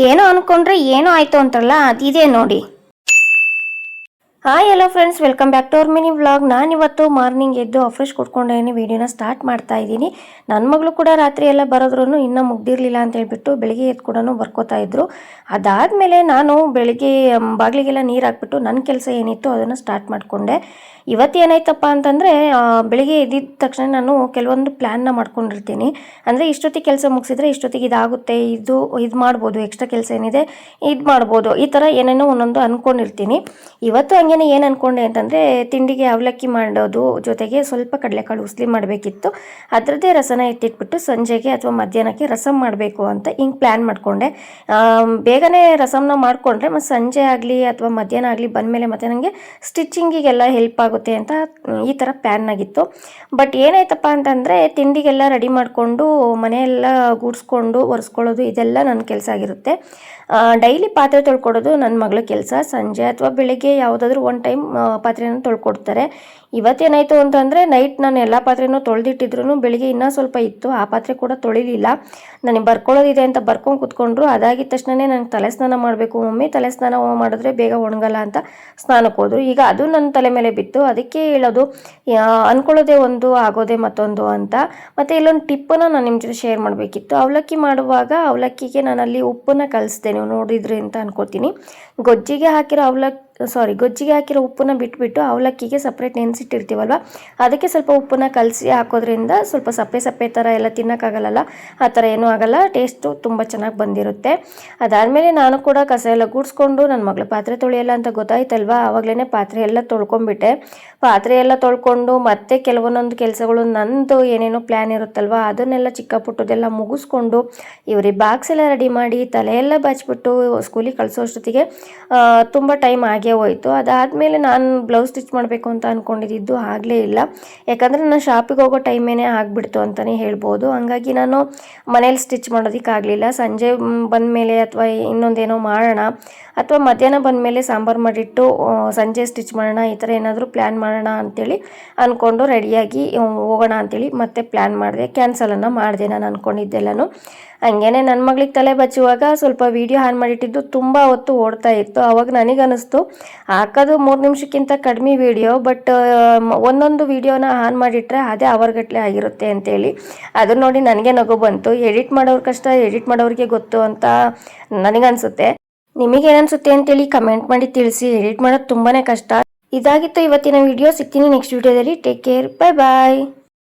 ಏನೋ ಅನ್ಕೊಂಡ್ರೆ ಏನೋ ಆಯ್ತು ಅಂತಾರಲ್ಲ ಅದಿದೆ ನೋಡಿ. Hi hello friends, welcome back to our mini vlog. ನಾನಿವತ್ತು ಮಾರ್ನಿಂಗ್ ಎದ್ದು ಫ್ರೆಶ್ ಕೊಟ್ಕೊಂಡೇನೆ ವಿಡಿಯೋನ ಸ್ಟಾರ್ಟ್ ಮಾಡ್ತಾ ಇದ್ದೀನಿ. ನನ್ನ ಮಗಳು ಕೂಡ ರಾತ್ರಿ ಎಲ್ಲ ಬರೋದ್ರೂ ಇನ್ನೂ ಮುಗ್ದಿರಲಿಲ್ಲ ಅಂತ ಹೇಳ್ಬಿಟ್ಟು ಬೆಳಿಗ್ಗೆ ಎದ್ದು ಕೂಡ ಬರ್ಕೋತಾ ಇದ್ರು. ಅದಾದಮೇಲೆ ನಾನು ಬೆಳಿಗ್ಗೆ ಬಾಗಿಲಿಗೆಲ್ಲ ನೀರು ಹಾಕ್ಬಿಟ್ಟು ನನ್ನ ಕೆಲಸ ಏನಿತ್ತು ಅದನ್ನು ಸ್ಟಾರ್ಟ್ ಮಾಡಿಕೊಂಡೆ. ಇವತ್ತು ಏನಾಯ್ತಪ್ಪ ಅಂತಂದರೆ ಬೆಳಿಗ್ಗೆ ಎದ್ದಿದ ತಕ್ಷಣ ನಾನು ಕೆಲವೊಂದು ಪ್ಲ್ಯಾನ್ನ ಮಾಡ್ಕೊಂಡಿರ್ತೀನಿ. ಅಂದರೆ ಇಷ್ಟೊತ್ತಿಗೆ ಕೆಲಸ ಮುಗಿಸಿದ್ರೆ ಇಷ್ಟೊತ್ತಿಗೆ ಇದಾಗುತ್ತೆ, ಇದು ಮಾಡ್ಬೋದು, ಎಕ್ಸ್ಟ್ರಾ ಕೆಲಸ ಏನಿದೆ ಇದು ಮಾಡ್ಬೋದು, ಈ ಥರ ಏನೇನೋ ಒಂದೊಂದು ಅಂದ್ಕೊಂಡಿರ್ತೀನಿ. ಇವತ್ತು ಹಂಗೇನೆ ಏನು ಅಂದ್ಕೊಂಡೆ ಅಂತಂದರೆ ತಿಂಡಿಗೆ ಅವಲಕ್ಕಿ ಮಾಡೋದು, ಜೊತೆಗೆ ಸ್ವಲ್ಪ ಕಡಲೆಕಾಳು ಉಸ್ಲಿ ಮಾಡಬೇಕಿತ್ತು. ಅದರದ್ದೇ ರಸನ ಎತ್ತಿಟ್ಬಿಟ್ಟು ಸಂಜೆಗೆ ಅಥವಾ ಮಧ್ಯಾಹ್ನಕ್ಕೆ ರಸಮ್ ಮಾಡಬೇಕು ಅಂತ ಹಿಂಗೆ ಪ್ಲ್ಯಾನ್ ಮಾಡಿಕೊಂಡೆ. ಬೇಗನೆ ರಸಮ್ನ ಮಾಡಿಕೊಂಡ್ರೆ ಮತ್ತು ಸಂಜೆ ಆಗಲಿ ಅಥವಾ ಮಧ್ಯಾಹ್ನ ಆಗಲಿ ಬಂದಮೇಲೆ ಮತ್ತೆ ನನಗೆ ಸ್ಟಿಚಿಂಗಿಗೆಲ್ಲ ಹೆಲ್ಪ್ ಆಗುತ್ತೆ ಅಂತ ಈ ಥರ ಪ್ಲ್ಯಾನ್ ಆಗಿತ್ತು. ಬಟ್ ಏನಾಯ್ತಪ್ಪ ಅಂತಂದರೆ ತಿಂಡಿಗೆಲ್ಲ ರೆಡಿ ಮಾಡಿಕೊಂಡು ಮನೆಯೆಲ್ಲ ಗೂಡಿಸ್ಕೊಂಡು ಒರೆಸ್ಕೊಳ್ಳೋದು ಇದೆಲ್ಲ ನನ್ನ ಕೆಲಸ ಆಗಿರುತ್ತೆ. ಡೈಲಿ ಪಾತ್ರೆ ತೊಳ್ಕೊಡೋದು ನನ್ನ ಮಗಳ ಕೆಲಸ. ಸಂಜೆ ಅಥವಾ ಬೆಳಿಗ್ಗೆ ಯಾವುದಾದ್ರೂ ಒನ್ ಟೈಮ್ ಪಾತ್ರೆನ ತೊಳ್ಕೊಡ್ತಾರೆ. ಇವತ್ತೇನಾಯಿತು ಅಂತಂದರೆ ನೈಟ್ ನಾನು ಎಲ್ಲ ಪಾತ್ರೆನೂ ತೊಳೆದಿಟ್ಟಿದ್ರು ಬೆಳಿಗ್ಗೆ ಇನ್ನೂ ಸ್ವಲ್ಪ ಇತ್ತು, ಆ ಪಾತ್ರೆ ಕೂಡ ತೊಳಿಲಿಲ್ಲ. ನನಗೆ ಬರ್ಕೊಳ್ಳೋದಿದೆ ಅಂತ ಬರ್ಕೊಂಡು ಕೂತ್ಕೊಂಡ್ರು. ಅದಾಗಿದ ತಕ್ಷಣವೇ ನನಗೆ ತಲೆ ಸ್ನಾನ ಮಾಡಬೇಕು ಮಮ್ಮಿ, ತಲೆ ಸ್ನಾನ ಮಾಡಿದ್ರೆ ಬೇಗ ಒಣಗಲ್ಲ ಅಂತ ಸ್ನಾನಕ್ಕೆ ಹೋದರು. ಈಗ ಅದು ನನ್ನ ತಲೆ ಮೇಲೆ ಬಿತ್ತು. ಅದಕ್ಕೆ ಹೇಳೋದು, ಅಂದ್ಕೊಳ್ಳೋದೇ ಒಂದು ಆಗೋದೇ ಮತ್ತೊಂದು ಅಂತ. ಮತ್ತು ಇಲ್ಲೊಂದು ಟಿಪ್ಪನ್ನು ನಾನು ನಿಮ್ಮ ಜೊತೆ ಶೇರ್ ಮಾಡಬೇಕಿತ್ತು. ಅವಲಕ್ಕಿ ಮಾಡುವಾಗ ಅವಲಕ್ಕಿಗೆ ನಾನಲ್ಲಿ ಉಪ್ಪನ್ನು ಕಲಿಸ್ದೆ, ನೀವು ನೋಡಿದ್ರಿ ಅಂತ ಅನ್ಕೋತೀನಿ. ಗೊಜ್ಜಿಗೆ ಹಾಕಿರೋ ಉಪ್ಪನ್ನ ಬಿಟ್ಬಿಟ್ಟು ಅವಲಕ್ಕಿಗೆ ಸಪ್ರೇಟ್ ನೆನೆಸಿಟ್ಟಿರ್ತೀವಲ್ವ, ಅದಕ್ಕೆ ಸ್ವಲ್ಪ ಉಪ್ಪನ್ನ ಕಲಸಿ ಹಾಕೋದ್ರಿಂದ ಸ್ವಲ್ಪ ಸಪ್ಪೆ ಥರ ಎಲ್ಲ ತಿನ್ನೋಕ್ಕಾಗಲ್ಲ, ಆ ಥರ ಏನೂ ಆಗಲ್ಲ, ಟೇಸ್ಟು ತುಂಬ ಚೆನ್ನಾಗಿ ಬಂದಿರುತ್ತೆ. ಅದಾದಮೇಲೆ ನಾನು ಕೂಡ ಕಸ ಎಲ್ಲ ಗೂಡಿಸ್ಕೊಂಡು ನನ್ನ ಮಗಳು ಪಾತ್ರೆ ತೊಳೆಯಲ್ಲ ಅಂತ ಗೊತ್ತಾಯ್ತಲ್ವ, ಆವಾಗಲೇ ಪಾತ್ರೆ ಎಲ್ಲ ತೊಳ್ಕೊಂಬಿಟ್ಟೆ. ಪಾತ್ರೆ ಎಲ್ಲ ತೊಳ್ಕೊಂಡು ಮತ್ತೆ ಕೆಲವೊಂದೊಂದು ಕೆಲಸಗಳು ನಂದು ಏನೇನೋ ಪ್ಲ್ಯಾನ್ ಇರುತ್ತಲ್ವ ಅದನ್ನೆಲ್ಲ ಚಿಕ್ಕ ಪುಟ್ಟದೆಲ್ಲ ಮುಗಿಸ್ಕೊಂಡು ಇವ್ರಿಗೆ ಬಾಕ್ಸ್ ಎಲ್ಲ ರೆಡಿ ಮಾಡಿ ತಲೆಯೆಲ್ಲ ಬಾಚಿಬಿಟ್ಟು ಸ್ಕೂಲಿಗೆ ಕಳಿಸೋ ಅಷ್ಟೊತ್ತಿಗೆ ತುಂಬ ಟೈಮ್ ಆಗೇ ಹೋಯಿತು. ಅದಾದಮೇಲೆ ನಾನು ಬ್ಲೌಸ್ ಸ್ಟಿಚ್ ಮಾಡಬೇಕು ಅಂತ ಅಂದ್ಕೊಂಡಿದ್ದು ಆಗಲೇ ಇಲ್ಲ, ಯಾಕಂದರೆ ನಾನು ಶಾಪಿಗೆ ಹೋಗೋ ಟೈಮೇನೆ ಆಗಿಬಿಡ್ತು ಅಂತಲೇ ಹೇಳ್ಬೋದು. ಹಂಗಾಗಿ ನಾನು ಮನೇಲಿ ಸ್ಟಿಚ್ ಮಾಡೋದಕ್ಕಾಗಲಿಲ್ಲ. ಸಂಜೆ ಬಂದಮೇಲೆ ಅಥವಾ ಇನ್ನೊಂದೇನೋ ಮಾಡೋಣ, ಅಥವಾ ಮಧ್ಯಾಹ್ನ ಬಂದಮೇಲೆ ಸಾಂಬಾರು ಮಾಡಿಟ್ಟು ಸಂಜೆ ಸ್ಟಿಚ್ ಮಾಡೋಣ, ಈ ಥರ ಏನಾದರೂ ಪ್ಲ್ಯಾನ್ ಮಾಡೋಣ ಅಂಥೇಳಿ ಅಂದ್ಕೊಂಡು ರೆಡಿಯಾಗಿ ಹೋಗೋಣ ಅಂಥೇಳಿ ಮತ್ತೆ ಪ್ಲ್ಯಾನ್ ಮಾಡಿದೆ. ಕ್ಯಾನ್ಸಲನ್ನು ಮಾಡಿದೆ ನಾನು ಅಂದ್ಕೊಂಡಿದ್ದೆಲ್ಲನೂ. ಹಂಗೇನೆ ನನ್ನ ಮಗಳಿಗೆ ತಲೆ ಬಚ್ಚುವಾಗ ಸ್ವಲ್ಪ ವೀಡಿಯೋ ಆನ್ ಮಾಡಿಟ್ಟಿದ್ದು ತುಂಬ ಹೊತ್ತು ಓಡ್ತಾ ಇತ್ತು. ಆವಾಗ ನನಗನ್ನಿಸ್ತು ಹಾಕೋದು 3 ನಿಮಿಷಕ್ಕಿಂತ ಕಡಿಮೆ ವೀಡಿಯೋ, ಬಟ್ ಒಂದೊಂದು ವೀಡಿಯೋನ ಆನ್ ಮಾಡಿಟ್ರೆ ಅದೇ ಅವರ್ಗಟ್ಟಲೆ ಆಗಿರುತ್ತೆ ಅಂತೇಳಿ. ಅದನ್ನ ನೋಡಿ ನನಗೆ ನಗು ಬಂತು. ಎಡಿಟ್ ಮಾಡೋರ ಕಷ್ಟ ಎಡಿಟ್ ಮಾಡೋರಿಗೆ ಗೊತ್ತು ಅಂತ ನನಗನ್ಸುತ್ತೆ. ನಿಮಗೇನನ್ಸುತ್ತೆ ಅಂತೇಳಿ ಕಮೆಂಟ್ ಮಾಡಿ ತಿಳಿಸಿ. ಎಡಿಟ್ ಮಾಡೋದು ತುಂಬಾ ಕಷ್ಟ. ಇದಾಗಿತ್ತು ಇವತ್ತಿನ ವಿಡಿಯೋ. ಸಿಗ್ತೀನಿ ನೆಕ್ಸ್ಟ್ ವಿಡಿಯೋದಲ್ಲಿ. ಟೇಕ್ ಕೇರ್, ಬೈ ಬಾಯ್.